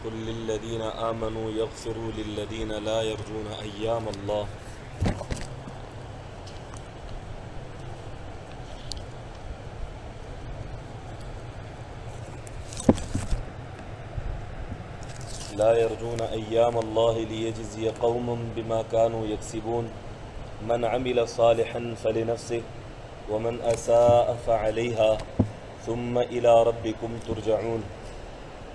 قل للذین آمنوا یغفروا للذین لا یرجون ایام اللہ لیجزی قوم بما كانوا یکسبون من عمل صالحا فلنفسه ومن اساء فعليها ثم الى ربكم ترجعون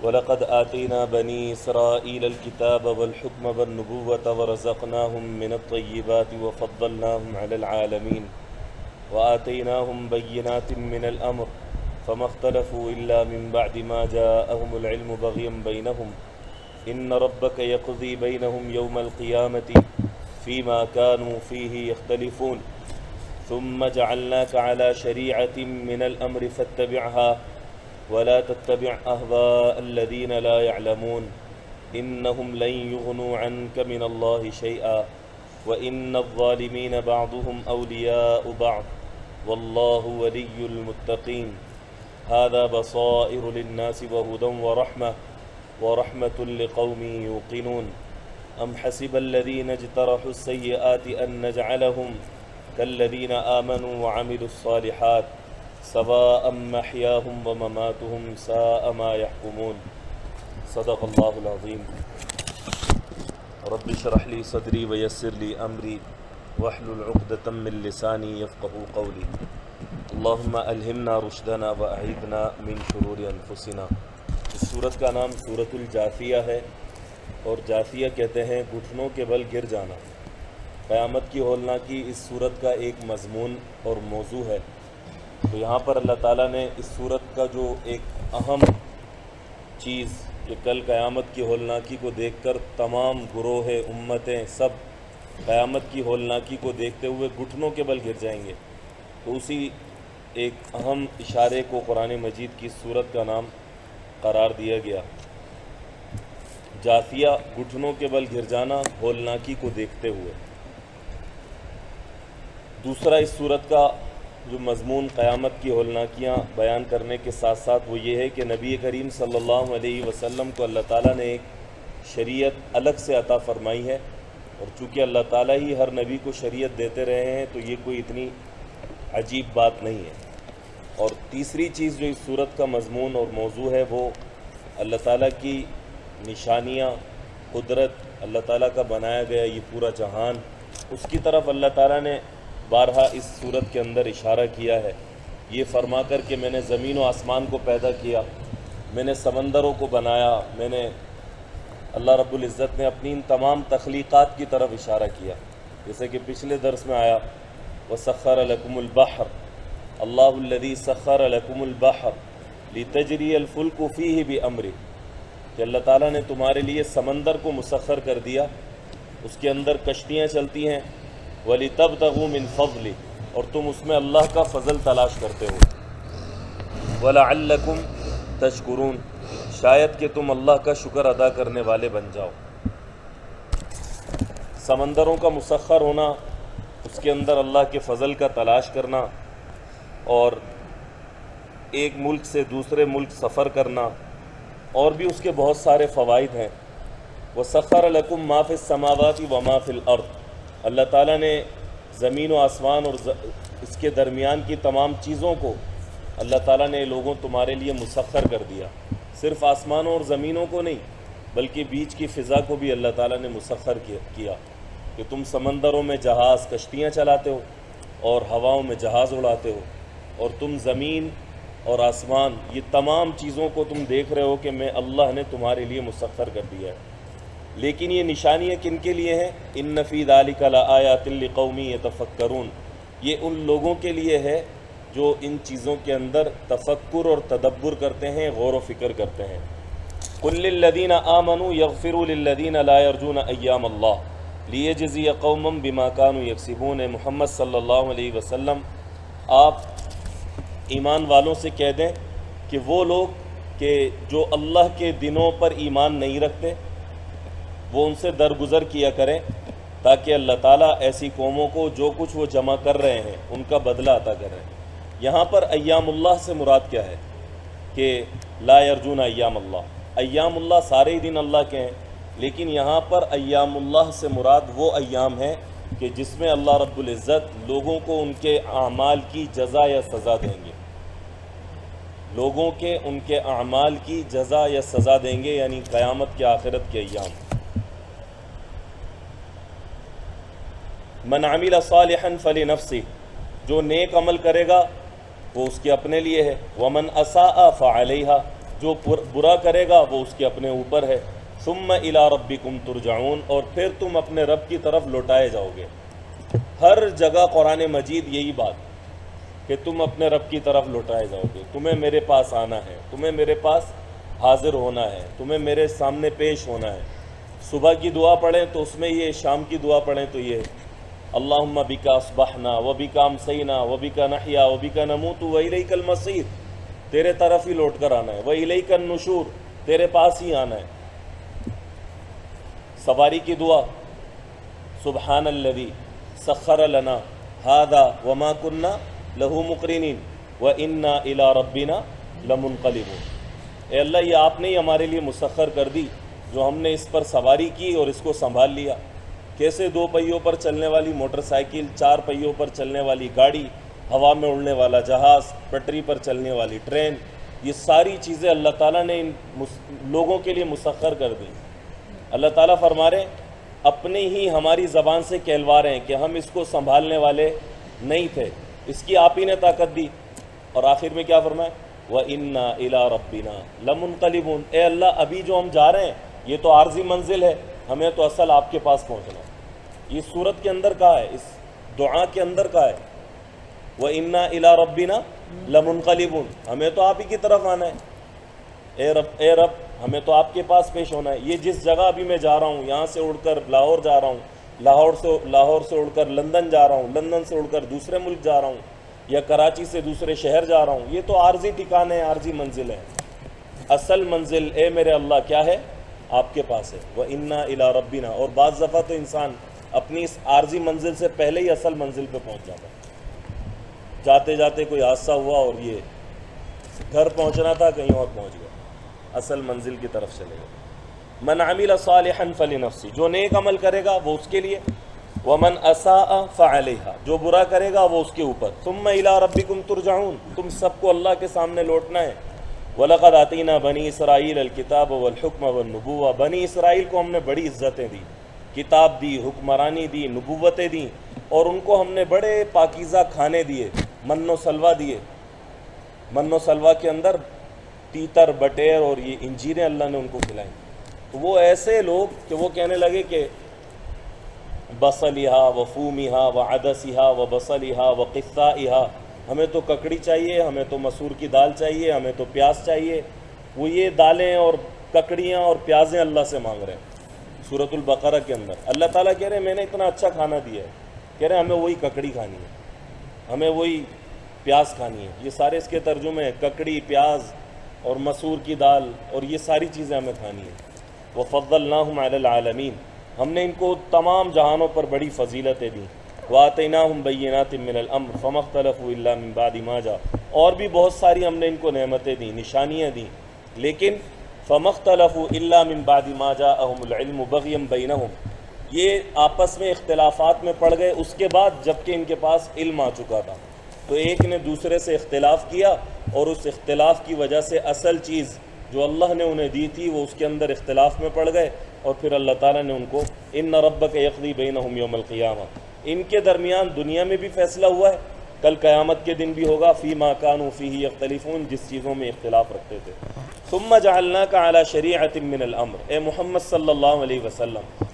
وَلَقَدْ آتَيْنَا بَنِي إِسْرَائِيلَ الْكِتَابَ وَالْحُكْمَ وَالنُّبُوَّةَ وَرَزَقْنَاهُمْ مِنَ الطَّيِّبَاتِ وَفَضَّلْنَاهُمْ عَلَى الْعَالَمِينَ وَآتَيْنَاهُمْ بَيِّنَاتٍ مِنَ الْأَمْرِ فَمَا اخْتَلَفُوا إِلَّا مِنْ بَعْدِ مَا جَاءَهُمُ الْعِلْمُ بَغْيًا بَيْنَهُمْ إِنَّ رَبَّكَ يَقْضِي بَيْنَهُمْ يَوْمَ الْقِيَامَةِ فِيمَا كَانُوا فِيهِ يَخْتَلِفُونَ ثُمَّ جَعَلْنَاكَ عَلَى شَرِيعَةٍ مِنَ الْأَمْرِ فَاتَّبِعْهَا ولا تتبع أهواء الذين لا يعلمون إنهم لن يغنوا عنك من الله شيئا وإن الظالمين بعضهم أولياء بعض والله ولي المتقين هذا بصائر للناس وهدى ورحمة لقوم يوقنون أم حسب الذين اجترحوا السيئات أن نجعلهم كالذين آمنوا وعملوا الصالحات سواء محياهم ومماتهم ساء ما يحكمون صدق اللہ العظیم رب اشرح لي صدری ویسر لي امری واحلل عقدۃ من لسانی یفقهوا قولی اللہم الہمنا رشدنا واعذنا من شرور انفسنا۔ اس سورت کا نام سورۃ الجاثیہ ہے، اور جاثیہ کہتے ہیں گھٹنوں کے بل گر جانا۔ قیامت کی ہولناکی اس سورت کا ایک مضمون اور موضوع ہے۔ تو یہاں پر اللہ تعالیٰ نے اس سورت کا جو ایک اہم چیز کہ کل قیامت کی ہولناکی کو دیکھ کر تمام گروہ امتیں سب قیامت کی ہولناکی کو دیکھتے ہوئے گھٹنوں کے بل گر جائیں گے، تو اسی ایک اہم اشارے کو قرآن مجید کی سورت کا نام قرار دیا گیا۔ جاثیہ، گھٹنوں کے بل گر جانا، ہولناکی کو دیکھتے ہوئے۔ دوسرا اس سورت کا جو مضمون قیامت کی ہولناکیاں بیان کرنے کے ساتھ ساتھ وہ یہ ہے کہ نبی کریم صلی اللہ علیہ وسلم کو اللہ تعالیٰ نے ایک شریعت الگ سے عطا فرمائی ہے، اور چونکہ اللہ تعالیٰ ہی ہر نبی کو شریعت دیتے رہے ہیں تو یہ کوئی اتنی عجیب بات نہیں ہے۔ اور تیسری چیز جو اس صورت کا مضمون اور موضوع ہے وہ اللہ تعالیٰ کی نشانیاں، قدرت، اللہ تعالیٰ کا بنایا گیا یہ پورا جہان، اس کی طرف اللہ تعالیٰ نے بارہا اس صورت کے اندر اشارہ کیا ہے، یہ فرما کر کہ میں نے زمین و آسمان کو پیدا کیا، میں نے سمندروں کو بنایا، میں نے اللہ رب العزت نے اپنی ان تمام تخلیقات کی طرف اشارہ کیا، جیسے کہ پچھلے درس میں آیا وَسَخَّرَ لَكُمُ الْبَحْرَ اللَّهُ الَّذِي سَخَّرَ لَكُمُ الْبَحْرَ لِتَجْرِيَ الْفُلْكُ فِيهِ بِأَمْرِهِ کہ اللہ تعالیٰ نے تمہارے لیے سمندر کو مسخر کر دیا، اس کے اندر کشتیاں چلتی ہیں، وَلِتَبْتَغُوا مِنْ فَضْلِهِ اور تم اس میں اللہ کا فضل تلاش کرتے ہو، وَلَعَلَّكُمْ تَشْكُرُونَ شاید کہ تم اللہ کا شکر ادا کرنے والے بن جاؤ۔ سمندروں کا مسخر ہونا، اس کے اندر اللہ کے فضل کا تلاش کرنا، اور ایک ملک سے دوسرے ملک سفر کرنا، اور بھی اس کے بہت سارے فوائد ہیں۔ وَسَخَّرَ لَكُم مَّا فِي السَّمَاوَاتِ وَمَا فِي الْأَرْضِ اللہ تعالیٰ نے زمین و آسمان اور اس کے درمیان کی تمام چیزوں کو اللہ تعالیٰ نے لوگوں تمہارے لیے مسخر کر دیا، صرف آسمانوں اور زمینوں کو نہیں بلکہ بیچ کی فضا کو بھی اللہ تعالیٰ نے مسخر کیا کہ تم سمندروں میں جہاز، کشتیاں چلاتے ہو، اور ہواؤں میں جہاز اڑاتے ہو، اور تم زمین اور آسمان یہ تمام چیزوں کو تم دیکھ رہے ہو کہ میں اللہ نے تمہارے لیے مسخر کر دیا ہے۔ لیکن یہ نشانیاں کن کے لیے ہیں؟ ان فی ذلک لآیات لقوم یتفکرون یہ ان لوگوں کے لیے ہے جو ان چیزوں کے اندر تفکر اور تدبر کرتے ہیں، غور و فکر کرتے ہیں۔ قل للذین آمنوا یغفروا للذین لا یرجون ایام اللہ لیجزی قوما بما كانوا یکسبون۔ محمد صلی اللہ علیہ وسلم آپ ایمان والوں سے کہہ دیں کہ وہ لوگ کہ جو اللہ کے دنوں پر ایمان نہیں رکھتے وہ ان سے درگزر کیا کریں تاکہ اللہ تعالیٰ ایسی قوموں کو جو کچھ وہ جمع کر رہے ہیں ان کا بدلہ عطا کر رہے ہیں۔ یہاں پر ایام اللہ سے مراد کیا ہے کہ لا یرجون ایام اللہ، ایام اللہ سارے ہی دن اللہ کے ہیں، لیکن یہاں پر ایام اللہ سے مراد وہ ایام ہیں کہ جس میں اللہ رب العزت لوگوں کو ان کے اعمال کی جزا یا سزا دیں گے، لوگوں کے ان کے اعمال کی جزا یا سزا دیں گے، یعنی قیامت کے آخرت کے ایام۔ من عمل صالحا فلنفسہ، جو نیک عمل کرے گا وہ اس کے اپنے لیے ہے، ومن اساء فعلیہا، جو برا کرے گا وہ اس کے اپنے اوپر ہے، ثم الی ربکم ترجعون، اور پھر تم اپنے رب کی طرف لوٹائے جاؤ گے۔ ہر جگہ قرآن مجید یہی بات کہ تم اپنے رب کی طرف لوٹائے جاؤ گے، تمہیں میرے پاس آنا ہے، تمہیں میرے پاس حاضر ہونا ہے، تمہیں میرے سامنے پیش ہونا ہے۔ صبح کی دعا پڑھیں تو اس میں یہ، شام کی دعا پڑھیں تو یہ، اللہم بک اصبحنا وبک امسینا وبک نحیا وبک نموت والیک المصیر، تیرے طرف ہی لوٹ کر آنا ہے، والیک النشور، تیرے پاس ہی آنا ہے۔ سواری کی دعا، سبحان الذی سخر لنا ھذا وما کنا لہ مقرنین وانا الی ربنا لمنقلبون، اے اللہ یہ آپ نے ہی ہمارے لیے مسخر کر دی جو ہم نے اس پر سواری کی اور اس کو سنبھال لیا۔ کیسے 2 پہیوں پر چلنے والی موٹر سائیکل، 4 پہیوں پر چلنے والی گاڑی، ہوا میں اڑنے والا جہاز، پٹری پر چلنے والی ٹرین، یہ ساری چیزیں اللہ تعالیٰ نے ان لوگوں کے لیے مسخر کر دی۔ اللہ تعالیٰ فرما رہے اپنے ہی ہماری زبان سے کہلوا رہے ہیں کہ ہم اس کو سنبھالنے والے نہیں تھے، اس کی آپ ہی نے طاقت دی۔ اور آخر میں کیا فرمایا؟ وَإِنَّا إِلَىٰ رَبِّنَا لَمُنْقَلِبُونَ، اے اللہ ابھی جو ہم جا رہے ہیں یہ تو عارضی منزل ہے، ہمیں تو اصل آپ کے پاس پہنچنا ہے۔ یہ سورت کے اندر کہا ہے، اس دعا کے اندر کہا ہے وَإِنَّا إِلَىٰ رَبِّنَا لَمُنْقَلِبُونَ، ہمیں تو آپ ہی کی طرف آنا ہے، اے رب ہمیں تو آپ کے پاس پیش ہونا ہے۔ یہ جس جگہ ابھی میں جا رہا ہوں، یہاں سے اڑ کر لاہور جا رہا ہوں، لاہور سے اڑ کر لندن جا رہا ہوں، لندن سے اڑ کر دوسرے ملک جا رہا ہوں، یا کراچی سے دوسرے شہر جا رہا ہوں، یہ تو عارضی ٹھکانے، عارضی منزل ہے۔ اصل منزل اے میرے اللہ کیا ہے؟ آپ کے پاس ہے۔ وَإِنَّا إِلَىٰ رَبِّنَا، اور بعض دفعہ تو انسان اپنی اس عارضی منزل سے پہلے ہی اصل منزل پہ پہنچ جاتا ہے۔ جاتے جاتے کوئی حادثہ ہوا اور یہ گھر پہنچنا تھا کہیں اور پہنچ گیا، اصل منزل کی طرف چلے گئے۔ من عمل صالحا فلنفسہ، جو نیک عمل کرے گا وہ اس کے لیے، ومن اساء فعلیہا، جو برا کرے گا وہ اس کے اوپر، ثم الی ربکم ترجعون، تم سب کو اللہ کے سامنے لوٹنا ہے۔ وَلَقَدْ آتَيْنَا بَنِي إِسْرَائِيلَ الْكِتَابَ وَالْحُكْمَ وَالنُّبُوَّةَ، بنی اسرائیل کو ہم نے بڑی عزتیں دی، کتاب دی، حکمرانی دی، نبوتیں دیں، اور ان کو ہم نے بڑے پاکیزہ کھانے دیے، من و سلوہ دیے۔ من و سلوہ کے اندر تیتر، بٹیر اور یہ انجیریں اللہ نے ان کو کھلائیں۔ تو وہ ایسے لوگ کہ وہ کہنے لگے کہ بصلیہا وفومیہا وعدسیہا وبصلیہا وقثائہا، ہمیں تو ککڑی چاہیے، ہمیں تو مسور کی دال چاہیے، ہمیں تو پیاز چاہیے۔ وہ یہ دالیں اور ککڑیاں اور پیازیں اللہ سے مانگ رہے ہیں۔ سورۃ البقرہ کے اندر اللہ تعالیٰ کہہ رہے ہیں میں نے اتنا اچھا کھانا دیا ہے، کہہ رہے ہیں ہمیں وہی ککڑی کھانی ہے، ہمیں وہی پیاز کھانی ہے۔ یہ سارے اس کے ترجمے ہیں، ککڑی، پیاز اور مسور کی دال، اور یہ ساری چیزیں ہمیں کھانی ہیں۔ وَفَضَّلْنَاهُمْ عَلَى الْعَالَمِينَ، ہم نے ان کو تمام جہانوں پر بڑی فضیلتیں دیں۔ وَآتَيْنَاهُمْ بَيِّنَاتٍ مِّنَ الْأَمْرِ فَمَا اخْتَلَفُوا إِلَّا مِن بَعْدِ مَا جَاءَهُمْ، اور بھی بہت ساری ہم نے ان کو نعمتیں دیں، نشانیاں دیں، لیکن فَمَا اخْتَلَفُوا إِلَّا مِن بَعْدِ مَا جَاءَهُمُ الْعِلْمُ بَغْيًا بَيْنَهُمْ، یہ آپس میں اختلافات میں پڑ گئے اس کے بعد جبکہ ان کے پاس علم آ چکا تھا۔ تو ایک نے دوسرے سے اختلاف کیا، اور اس اختلاف کی وجہ سے اصل چیز جو اللہ نے انہیں دی تھی وہ اس کے اندر اختلاف میں پڑ گئے، اور پھر اللہ تعالیٰ نے ان کو ان ربک یقضی بینہم یوم القیامہ، ان کے درمیان دنیا میں بھی فیصلہ ہوا ہے، کل قیامت کے دن بھی ہوگا، فیما کانوا فیہ یختلفون، جس چیزوں میں اختلاف رکھتے تھے۔ ثم جعلناک علی شریعۃ من الامر، اے محمد صلی اللہ علیہ وسلم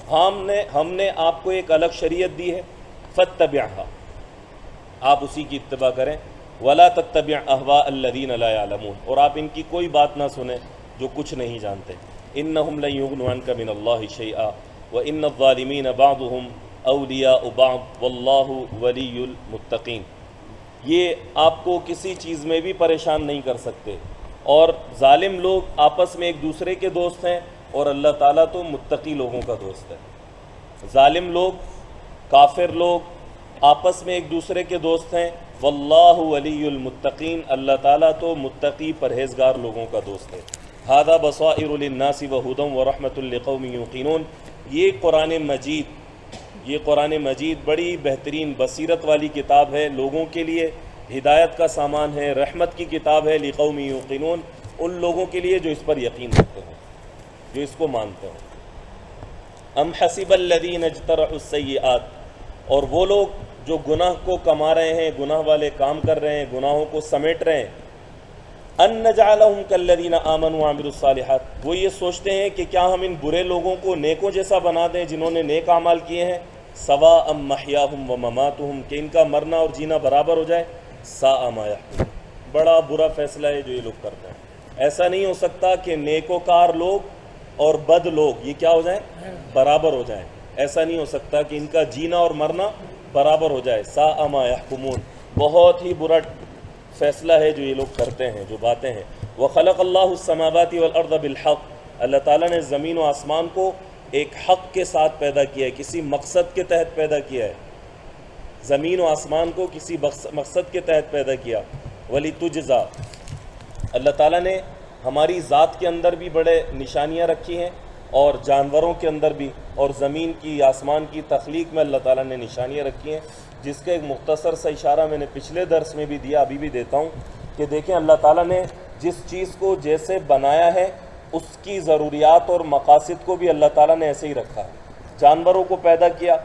ہم نے آپ کو ایک الگ شریعت دی ہے، فاتبعھا، آپ اسی کی اتباع کریں، ولا تتبع اہواء الذین لا یعلمون، اور آپ ان کی کوئی بات نہ سنیں جو کچھ نہیں جانتے۔ انہم لن یغنوا عنک من اللہ شیئا وان الظالمین بعضهم اولیاء بعض واللہ ولی المتقین، یہ آپ کو کسی چیز میں بھی پریشان نہیں کر سکتے، اور ظالم لوگ آپس میں ایک دوسرے کے دوست ہیں، اور اللہ تعالیٰ تو متقی لوگوں کا دوست ہے۔ ظالم لوگ، کافر لوگ آپس میں ایک دوسرے کے دوست ہیں، واللہ ولی المتقین، اللہ تعالیٰ تو متقی پرہیزگار لوگوں کا دوست ہے۔ ھذا بصائر للناس وہدی ورحمۃ لقوم یوقنون۔ یہ قرآن مجید بڑی بہترین بصیرت والی کتاب ہے، لوگوں کے لیے ہدایت کا سامان ہے، رحمت کی کتاب ہے، لقوم یوقنون، ان لوگوں کے لیے جو اس پر یقین رکھتے ہیں، جو اس کو مانتے ہیں۔ ام حسب الذین اجترحوا السیئات، اور وہ لوگ جو گناہ کو کما رہے ہیں، گناہ والے کام کر رہے ہیں، گناہوں کو سمیٹ رہے ہیں، ان نجعلہم کالذین آمنوا وعملوا الصالحات، وہ یہ سوچتے ہیں کہ کیا ہم ان برے لوگوں کو نیکوں جیسا بنا دیں جنہوں نے نیک اعمال کیے ہیں، سواء محیاہم ومماتہم، کہ ان کا مرنا اور جینا برابر ہو جائے، ساء ما یحکمون، بڑا برا فیصلہ ہے جو یہ لوگ کرتے ہیں۔ ایسا نہیں ہو سکتا کہ نیکوکار لوگ اور بد لوگ یہ کیا ہو جائیں، برابر ہو جائیں، ایسا نہیں ہو سکتا کہ ان کا جینا اور مرنا برابر ہو جائے، ساء ما یحکمون، بہت ہی برا فیصلہ ہے جو یہ لوگ کرتے ہیں، جو باتیں ہیں۔ وَخَلَقَ اللَّهُ السَّمَاوَاتِ وَالْأَرْضَ بِالْحَقِّ، اللہ تعالیٰ نے زمین و آسمان کو ایک حق کے ساتھ پیدا کیا ہے، کسی مقصد کے تحت پیدا کیا ہے، زمین و آسمان کو کسی مقصد کے تحت پیدا کیا۔ وَلِتُجْزَى، اللہ تعالیٰ نے ہماری ذات کے اندر بھی بڑے نشانیاں رکھی ہیں، اور جانوروں کے اندر بھی، اور زمین کی آسمان کی تخلیق میں اللہ تعالیٰ نے نشانیاں رکھی ہیں، جس کا ایک مختصر سا اشارہ میں نے پچھلے درس میں بھی دیا، ابھی بھی دیتا ہوں، کہ دیکھیں اللہ تعالیٰ نے جس چیز کو جیسے بنایا ہے اس کی ضروریات اور مقاصد کو بھی اللہ تعالیٰ نے ایسے ہی رکھا ہے۔ جانوروں کو پیدا کیا،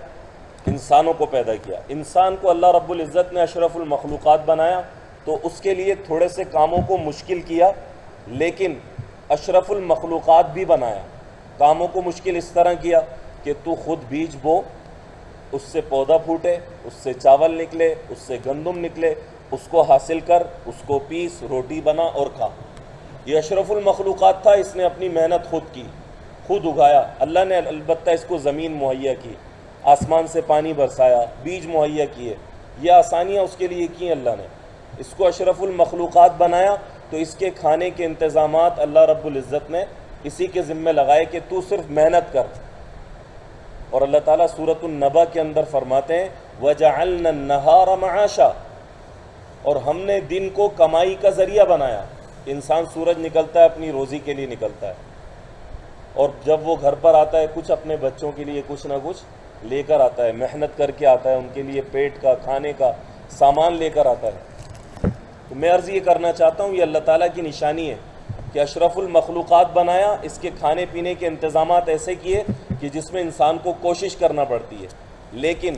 انسانوں کو پیدا کیا، انسان کو اللہ رب العزت نے اشرف المخلوقات بنایا تو اس کے لیے تھوڑے سے کاموں کو مشکل کیا، لیکن اشرف المخلوقات بھی بنایا، کاموں کو مشکل اس طرح کیا کہ تو خود بیج بو، اس سے پودا پھوٹے، اس سے چاول نکلے، اس سے گندم نکلے، اس کو حاصل کر، اس کو پیس، روٹی بنا اور کھا۔ یہ اشرف المخلوقات تھا، اس نے اپنی محنت خود کی، خود اگایا، اللہ نے البتہ اس کو زمین مہیا کی، آسمان سے پانی برسایا، بیج مہیا کیے، یہ آسانیاں اس کے لیے کی اللہ نے، اس کو اشرف المخلوقات بنایا، تو اس کے کھانے کے انتظامات اللہ رب العزت نے اسی کے ذمہ لگائے کہ تو صرف محنت کر۔ اور اللہ تعالیٰ سورۃ النبا کے اندر فرماتے ہیں وَجَعَلْنَا النَّهَارَ مَعَاشًا، اور ہم نے دن کو کمائی کا ذریعہ بنایا۔ انسان سورج نکلتا ہے اپنی روزی کے لیے نکلتا ہے، اور جب وہ گھر پر آتا ہے کچھ اپنے بچوں کے لیے کچھ نہ کچھ لے کر آتا ہے، محنت کر کے آتا ہے، ان کے لیے پیٹ کا کھانے کا سامان لے کر آتا ہے۔ تو میں عرض یہ کرنا چاہتا ہوں، یہ اللہ تعالیٰ کی نشانی ہے کہ اشرف المخلوقات بنایا، اس کے کھانے پینے کے انتظامات ایسے کیے کہ جس میں انسان کو کوشش کرنا پڑتی ہے۔ لیکن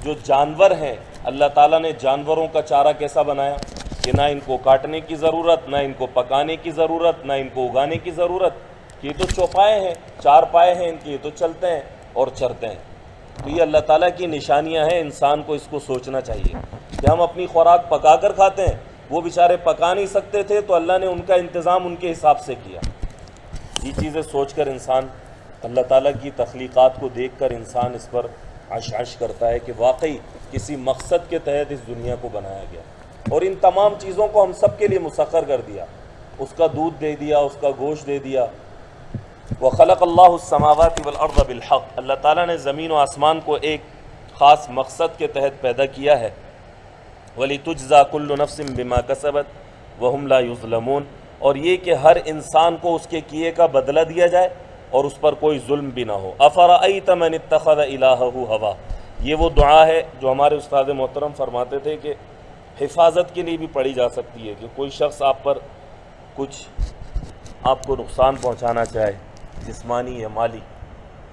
جو جانور ہیں، اللہ تعالیٰ نے جانوروں کا چارہ کیسا بنایا کہ نہ ان کو کاٹنے کی ضرورت، نہ ان کو پکانے کی ضرورت، نہ ان کو اگانے کی ضرورت، یہ تو چوپائے ہیں، چار پائے ہیں ان کے، یہ تو چلتے ہیں اور چرتے ہیں۔ تو یہ اللہ تعالیٰ کی نشانیاں ہیں، انسان کو اس کو سوچنا چاہیے کہ ہم اپنی خوراک پکا کر کھاتے ہیں، وہ بیچارے پکا نہیں سکتے تھے تو اللہ نے ان کا انتظام ان کے حساب سے کیا۔ یہ چیزیں سوچ کر انسان اللہ تعالیٰ کی تخلیقات کو دیکھ کر انسان اس پر عش کرتا ہے کہ واقعی کسی مقصد کے تحت اس دنیا کو بنایا گیا، اور ان تمام چیزوں کو ہم سب کے لیے مسخر کر دیا، اس کا دودھ دے دیا، اس کا گوشت دے دیا۔ وَخَلَقَ اللَّهُ السَّمَاوَاتِ وَالْأَرْضَ بِالْحَقِّ، اللہ تعالیٰ نے زمین و آسمان کو ایک خاص مقصد کے تحت پیدا کیا ہے۔ وَلِتُجْزَى كُلُّ نَفْسٍ بِمَا كَسَبَتْ وَهُمْ لَا يُظْلَمُونَ، اور یہ کہ ہر انسان کو اس کے کیے کا بدلہ دیا جائے اور اس پر کوئی ظلم بھی نہ ہو۔ أَفَرَأَيْتَ مَنِ اتَّخَذَ إِلَٰهَهُ هَوَاهُ، یہ وہ دعا ہے جو ہمارے استاد محترم فرماتے تھے کہ حفاظت کے لیے بھی پڑھی جا سکتی ہے، کہ کوئی شخص آپ پر کچھ آپ کو نقصان پہنچانا چاہے، جسمانی یا مالی،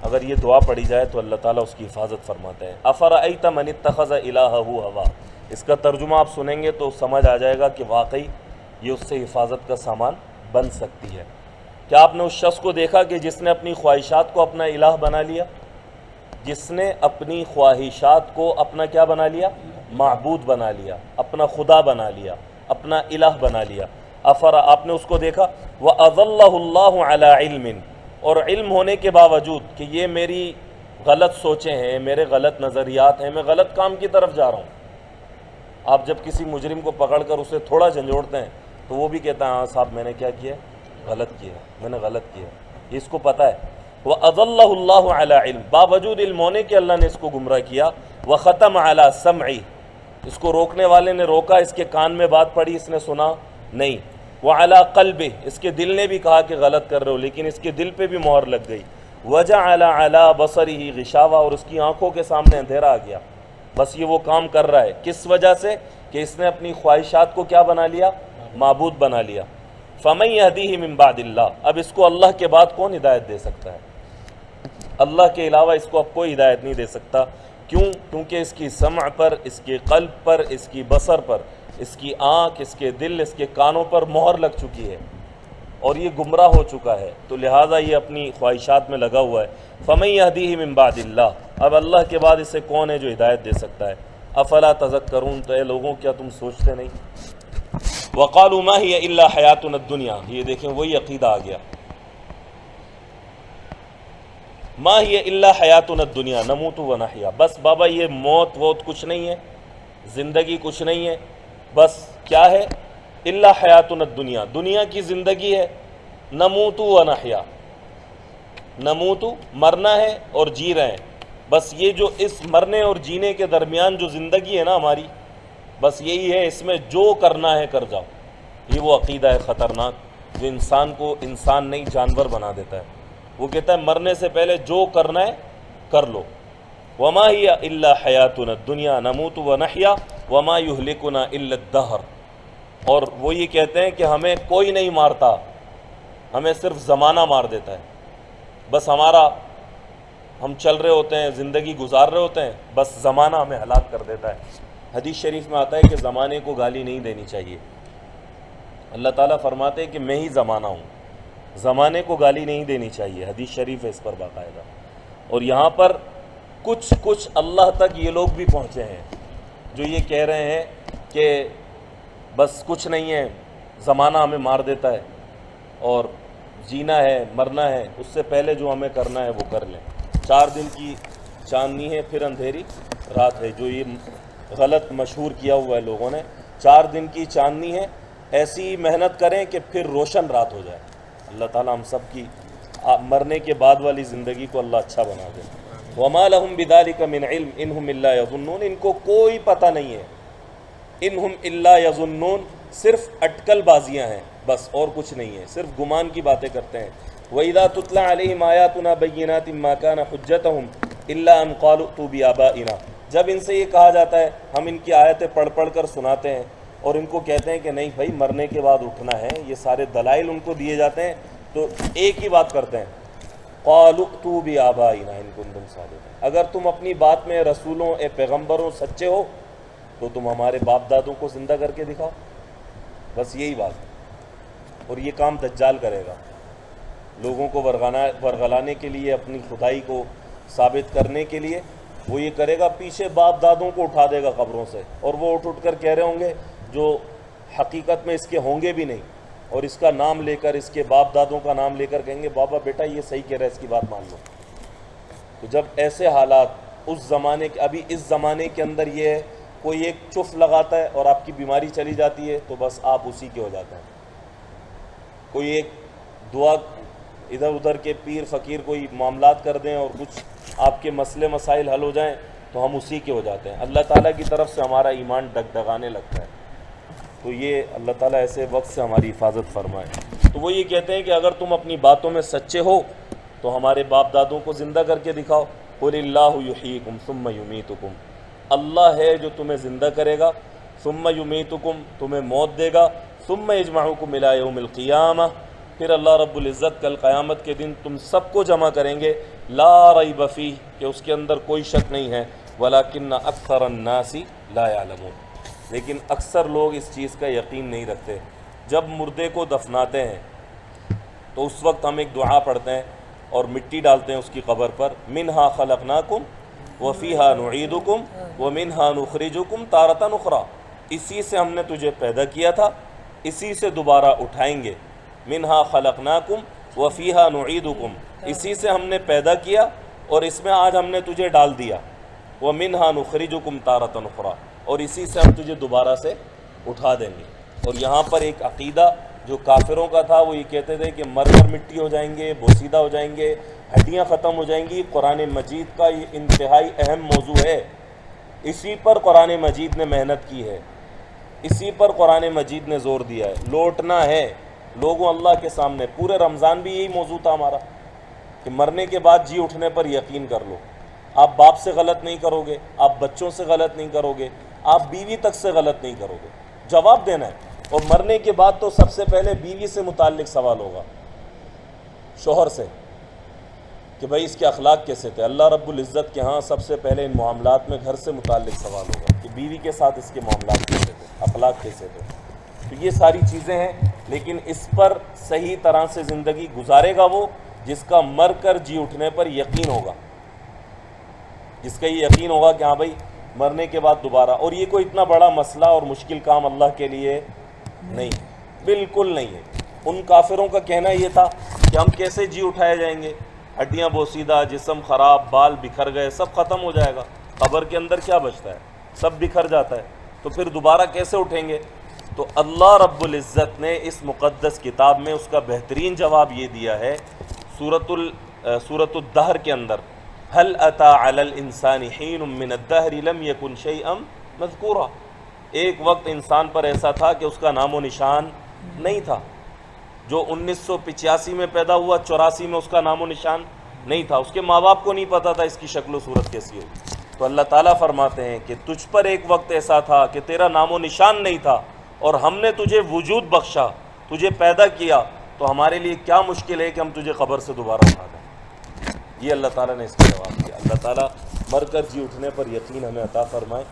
اگر یہ دعا پڑھی جائے تو اللہ تعالیٰ اس کی حفاظت فرماتے ہیں۔ أَفَرَأَيْتَ مَنِ اتَّخَذَ إِلَٰهَهُ هَوَاهُ، اس کا ترجمہ آپ سنیں گے تو سمجھ آ جائے گا کہ واقعی یہ اس سے حفاظت کا سامان بن سکتی ہے۔ کیا آپ نے اس شخص کو دیکھا کہ جس نے اپنی خواہشات کو اپنا الہ بنا لیا، جس نے اپنی خواہشات کو اپنا کیا بنا لیا، معبود بنا لیا، اپنا خدا بنا لیا، اپنا الہ بنا لیا۔ آپ نے اس کو دیکھا وَأَضَلَّهُ اللَّهُ عَلَىٰ عِلْمٍ، اور علم ہونے کے باوجود کہ یہ میری غلط سوچیں ہیں، میرے غلط نظریات ہیں، میں غلط کام کی طرف جا رہا ہوں۔ آپ جب کسی مجرم کو پکڑ کر اسے تھوڑا جھنجھوڑتے ہیں تو وہ بھی کہتا ہے ہاں صاحب میں نے کیا کیا، غلط کیا، میں نے غلط کیا، یہ اس کو پتہ ہے۔ وَأَضَلَّهُ اللَّهُ عَلَىٰ عِلْمٍ، باوجود علم ہونے کے اللہ نے اس کو گمراہ کیا۔ وَخَتَمَ عَلَىٰ سَمْعِهِ، اس کو روکنے والے نے روکا، اس کے کان میں بات پڑی، اس نے سنا نہیں۔ وعلی قلبہ، اس کے دل نے بھی کہا کہ غلط کر رہے ہو، لیکن اس کے دل پہ بھی مہر لگ گئی، وجعل علی بصرہ غشاوہ، اور اس کی آنکھوں کے سامنے اندھیرا آ گیا، بس یہ وہ کام کر رہا ہے، کس وجہ سے کہ اس نے اپنی خواہشات کو کیا بنا لیا؟ معبود بنا لیا۔ فمن یہدیہ من بعد اللہ، اب اس کو اللہ کے بعد کون ہدایت دے سکتا ہے؟ اللہ کے علاوہ اس کو اب کوئی ہدایت نہیں دے سکتا، کیوں؟ کیونکہ اس کی سمع پر، اس کے قلب پر، اس کی بصر پر، اس کی آنکھ، اس کے دل، اس کے کانوں پر مہر لگ چکی ہے اور یہ گمراہ ہو چکا ہے، تو لہٰذا یہ اپنی خواہشات میں لگا ہوا ہے۔ فمن یہدیہ من بعد اللہ، اب اللہ کے بعد اسے کون ہے جو ہدایت دے سکتا ہے؟ افلا تذکرون، تو اے لوگوں کیا تم سوچتے نہیں؟ وقالوا ما هي الا حیاتنا الدنیا، یہ دیکھیں وہی عقیدہ آ گیا، ما هي الا حیاتنا الدنیا نموت ونحیا، بس بابا یہ موت ووت کچھ نہیں ہے، زندگی کچھ نہیں ہے، بس کیا ہے؟ الا حیاتنا الدنیا، دنیا کی زندگی ہے، نموت ونحیا، نموت مرنا ہے اور جی رہے ہیں، بس یہ جو اس مرنے اور جینے کے درمیان جو زندگی ہے نا ہماری، بس یہی ہے، اس میں جو کرنا ہے کر جاؤ۔ یہ وہ عقیدہ ہے خطرناک جو انسان کو انسان نہیں جانور بنا دیتا ہے۔ وہ کہتا ہے مرنے سے پہلے جو کرنا ہے کر لو۔ وما ہی الا حیاتنا الدنیا نموت ونحیا وما یہلکنا الا الدہر، اور وہ یہ کہتے ہیں کہ ہمیں کوئی نہیں مارتا، ہمیں صرف زمانہ مار دیتا ہے، بس ہم چل رہے ہوتے ہیں، زندگی گزار رہے ہوتے ہیں، بس زمانہ ہمیں ہلاک کر دیتا ہے۔ حدیث شریف میں آتا ہے کہ زمانے کو گالی نہیں دینی چاہیے، اللہ تعالیٰ فرماتے ہیں کہ میں ہی زمانہ ہوں، زمانے کو گالی نہیں دینی چاہیے، حدیث شریف ہے اس پر باقاعدہ۔ اور یہاں پر کچھ اللہ تک یہ لوگ بھی پہنچے ہیں جو یہ کہہ رہے ہیں کہ بس کچھ نہیں ہے، زمانہ ہمیں مار دیتا ہے اور جینا ہے مرنا ہے، اس سے پہلے جو ہمیں کرنا ہے وہ کر لیں۔ 4 دن کی چاندنی ہے پھر اندھیری رات ہے، جو یہ غلط مشہور کیا ہوا ہے لوگوں نے، 4 دن کی چاندنی ہے، ایسی محنت کریں کہ پھر روشن رات ہو جائے۔ اللہ تعالیٰ ہم سب کی مرنے کے بعد والی زندگی کو اللہ اچھا بنا دے۔ وَمَا لَهُمْ بِذَلِكَ مِنْ عِلْمٍ إِنْ هُمْ إِلَّا يَظُنُّونَ، ان کو کوئی پتہ نہیں ہے، إِنْ هُمْ إِلَّا يَظُنُّونَ، صرف اٹکل بازیاں ہیں بس، اور کچھ نہیں ہے، صرف گمان کی باتیں کرتے ہیں۔ وَإِذَا تُتْلَى عَلَيْهِمْ آيَاتُنَا بَيِّنَاتٍ مَا كَانَ حُجَّتُهُمْ إِلَّا أَنْ قَالُوا ائْتُوا بِآبَائِنَا، جب ان سے یہ کہا جاتا ہے، ہم ان کی آیتیں پڑھ پڑھ کر سناتے ہیں اور ان کو کہتے ہیں کہ نہیں بھائی مرنے کے بعد اٹھنا ہے، یہ سارے دلائل ان کو دیے جاتے ہیں، تو ایک ہی بات کرتے ہیں، قَالُوا ائْتُوا بِآبَائِنَا إِن كُنتُمْ صَادِقِينَ، اگر تم اپنی بات میں رسولوں اے پیغمبروں سچے ہو تو تم ہمارے باپ دادوں کو زندہ کر کے دکھاؤ، بس یہی بات۔ اور یہ کام دجال کرے گا، لوگوں کو ورغلانے کے لیے، اپنی خدائی کو ثابت کرنے کے لیے وہ یہ کرے گا، پیچھے باپ دادوں کو اٹھا دے گا قبروں سے، اور وہ اٹھ کر کہہ رہے ہوں گے جو حقیقت میں اس کے ہوں گے بھی نہیں، اور اس کا نام لے کر، اس کے باپ دادوں کا نام لے کر کہیں گے بابا بیٹا یہ صحیح کہہ رہا ہے، اس کی بات مان لو۔ تو جب ایسے حالات اس زمانے کے، ابھی اس زمانے کے اندر یہ ہے، کوئی ایک چف لگاتا ہے اور آپ کی بیماری چلی جاتی ہے تو بس آپ اسی کے ہو جاتے ہیں، کوئی ایک دعا ادھر ادھر کے پیر فقیر کوئی معاملات کر دیں اور کچھ آپ کے مسئلے مسائل حل ہو جائیں تو ہم اسی کے ہو جاتے ہیں، اللہ تعالیٰ کی طرف سے ہمارا ایمان ڈگڈگانے لگتا ہے۔ تو یہ اللہ تعالیٰ ایسے وقت سے ہماری حفاظت فرمائے۔ تو وہ یہ کہتے ہیں کہ اگر تم اپنی باتوں میں سچے ہو تو ہمارے باپ دادوں کو زندہ کر کے دکھاؤ۔ قُلِ اللّٰهُ يُحْيِيكُمْ ثُمَّ يُمِيتُكُمْ، اللہ ہے جو تمہیں زندہ کرے گا، ثُمَّ يُمِيتُكُمْ، تمہیں موت دے گا، ثُمَّ يَجْمَعُكُمْ إِلَىٰ يَوْمِ الْقِيَامَةِ، پھر اللہ رب العزت کل قیامت کے دن تم سب کو جمع کریں گے، لا ریب فیہ، کہ اس کے اندر کوئی شک نہیں ہے، ولیکن اکثر الناس لا یعلمون، لیکن اکثر لوگ اس چیز کا یقین نہیں رکھتے۔ جب مردے کو دفناتے ہیں تو اس وقت ہم ایک دعا پڑھتے ہیں اور مٹی ڈالتے ہیں اس کی قبر پر، منہا خلقناکم وفیہا نعیدکم ومنہا نخرجکم تارۃ اخری، اسی سے ہم نے تجھے پیدا کیا تھا، اسی سے دوبارہ اٹھائیں گے، منہا خلقناکم وفیہا نعیدکم، اسی سے ہم نے پیدا کیا اور اس میں آج ہم نے تجھے ڈال دیا، ومنہا نخرجکم تارۃ اخری، اور اسی سے ہم تجھے دوبارہ سے اٹھا دیں گے۔ اور یہاں پر ایک عقیدہ جو کافروں کا تھا، وہ یہ کہتے تھے کہ مر کر مٹی ہو جائیں گے، بوسیدہ ہو جائیں گے، ہڈیاں ختم ہو جائیں گی۔ قرآن مجید کا یہ انتہائی اہم موضوع ہے، اسی پر قرآن مجید نے محنت کی ہے اسی پر قرآن مجید نے زور دیا ہے، لوٹنا ہے لوگوں اللہ کے سامنے۔ پورے رمضان بھی یہی موضوع تھا ہمارا کہ مرنے کے بعد جی اٹھنے پر یقین کر لو۔ آپ باپ سے غلط نہیں کرو گے، آپ بچوں سے غلط نہیں کرو گے، آپ بیوی تک سے غلط نہیں کرو گے، جواب دینا ہے۔ اور مرنے کے بعد تو سب سے پہلے بیوی سے متعلق سوال ہوگا، شوہر سے، کہ بھائی اس کے اخلاق کیسے تھے۔ اللہ رب العزت کے ہاں سب سے پہلے ان معاملات میں گھر سے متعلق سوال ہوگا کہ بیوی کے ساتھ اس کے معاملات کیسے تھے، اخلاق کیسے تھے۔ تو یہ ساری چیزیں ہیں، لیکن اس پر صحیح طرح سے زندگی گزارے گا وہ جس کا مر کر جی اٹھنے پر یقین ہوگا، جس کا یہ یقین ہوگا کہ ہاں بھائی مرنے کے بعد دوبارہ۔ اور یہ کوئی اتنا بڑا مسئلہ اور مشکل کام اللہ کے لیے نہیں، بالکل نہیں ہے۔ ان کافروں کا کہنا یہ تھا کہ ہم کیسے جی اٹھائے جائیں گے، ہڈیاں بوسیدہ، جسم خراب، بال بکھر گئے، سب ختم ہو جائے گا، قبر کے اندر کیا بچتا ہے، سب بکھر جاتا ہے، تو پھر دوبارہ کیسے اٹھیں گے؟ تو اللہ رب العزت نے اس مقدس کتاب میں اس کا بہترین جواب یہ دیا ہے سورۃ الدہر کے اندر، هل اتى على الانسان حين من الدهر لم يكن شيئا مذكورا۔ ایک وقت انسان پر ایسا تھا کہ اس کا نام و نشان نہیں تھا، جو 1985 میں پیدا ہوا، 84 میں اس کا نام و نشان نہیں تھا، اس کے ماں باپ کو نہیں پتا تھا اس کی شکل و صورت کیسی ہوگی۔ تو اللہ تعالیٰ فرماتے ہیں کہ تجھ پر ایک وقت ایسا تھا کہ تیرا نام و نشان نہیں تھا، اور ہم نے تجھے وجود بخشا، تجھے پیدا کیا، تو ہمارے لیے کیا مشکل ہے کہ ہم تجھے قبر سے دوبارہ اٹھا دیں۔ یہ اللہ تعالیٰ نے اس کا جواب دیا۔ اللہ تعالیٰ مر کر جی اٹھنے پر یقین ہمیں عطا فرمائے،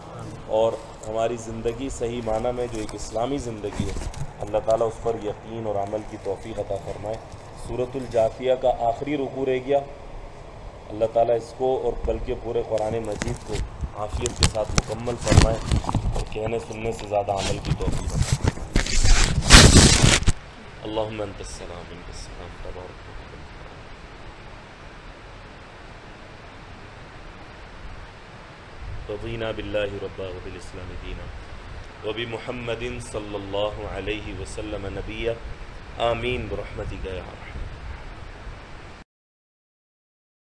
اور ہماری زندگی صحیح معنی میں جو ایک اسلامی زندگی ہے، اللہ تعالیٰ اس پر یقین اور عمل کی توفیق عطا فرمائے۔ سورۃ الجاثیہ کا آخری رکوع رہ گیا، اللہ تعالیٰ اس کو اور بلکہ پورے قرآن مجید کو عافیت کے ساتھ مکمل فرمائے، اور کہنے سننے سے زیادہ عمل کی توفیق عطا فرمائے۔ اللہم انت السلام منک السلام تبارک رضینا باللہ ربا وبالاسلام دینا وبمحمد صلی اللہ علیہ وسلم نبیا، آمین برحمتک یا ارحم۔